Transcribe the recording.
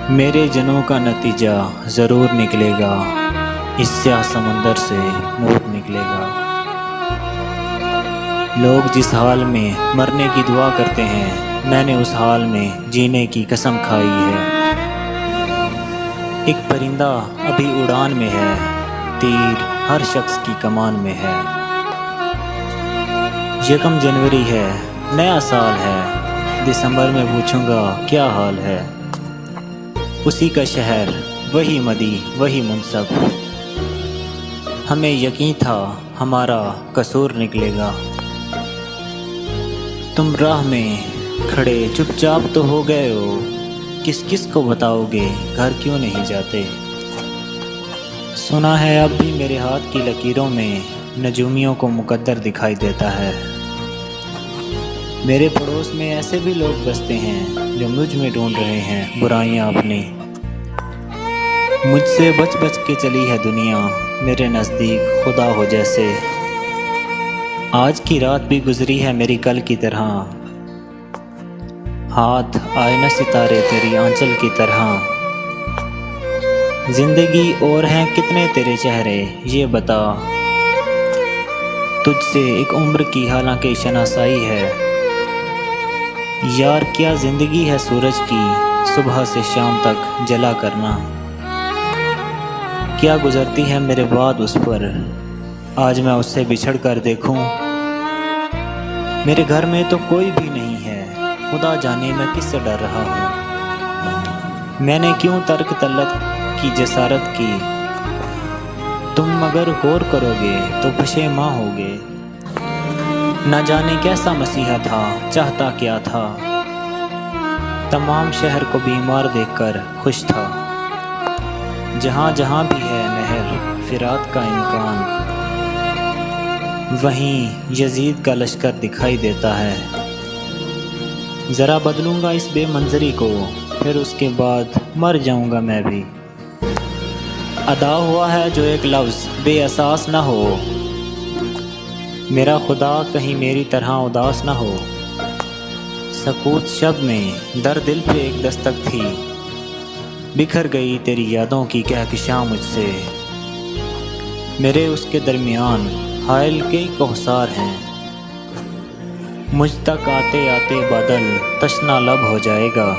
मेरे जनों का नतीजा ज़रूर निकलेगा, इस स्याह समंदर से नूर निकलेगा। लोग जिस हाल में मरने की दुआ करते हैं, मैंने उस हाल में जीने की कसम खाई है। एक परिंदा अभी उड़ान में है, तीर हर शख्स की कमान में है। यकम जनवरी है, नया साल है, दिसंबर में पूछूंगा क्या हाल है। उसी का शहर, वही मदी, वही मुनसब, हमें यकीन था हमारा कसूर निकलेगा। तुम राह में खड़े चुपचाप तो हो गए हो, किस किस को बताओगे घर क्यों नहीं जाते। सुना है अब भी मेरे हाथ की लकीरों में नजूमियों को मुकद्दर दिखाई देता है। मेरे पड़ोस में ऐसे भी लोग बसते हैं जो मुझ में ढूंढ रहे हैं बुराइयां अपनी। मुझसे बच बच के चली है दुनिया, मेरे नज़दीक खुदा हो जैसे। आज की रात भी गुजरी है मेरी कल की तरह, हाथ आए न सितारे तेरी आंचल की तरह। जिंदगी और हैं कितने तेरे चेहरे ये बता, तुझसे एक उम्र की हालांकि शनासाई है। यार क्या ज़िंदगी है सूरज की, सुबह से शाम तक जला करना। क्या गुजरती है मेरे बाद उस पर, आज मैं उससे बिछड़ कर देखूं। मेरे घर में तो कोई भी नहीं है, खुदा जाने मैं किससे डर रहा हूँ। मैंने क्यों तर्क तल्लत की जसारत की, तुम अगर गौर करोगे तो पशेमां होगे। न जाने कैसा मसीहा था, चाहता क्या था, तमाम शहर को बीमार देखकर खुश था। जहाँ जहाँ भी है नहर फिरात का इम्कान, वहीं यजीद का लश्कर दिखाई देता है। ज़रा बदलूँगा इस बेमंजरी को, फिर उसके बाद मर जाऊँगा मैं भी। अदा हुआ है जो एक लफ्ज़ बेअसास न हो, मेरा खुदा कहीं मेरी तरह उदास न हो। सकूत शब में दर दिल पे एक दस्तक थी, बिखर गई तेरी यादों की कहकशां मुझसे। मेरे उसके दरमियान हायल के कोहसार हैं, मुझ तक आते आते बादल तशना लब हो जाएगा।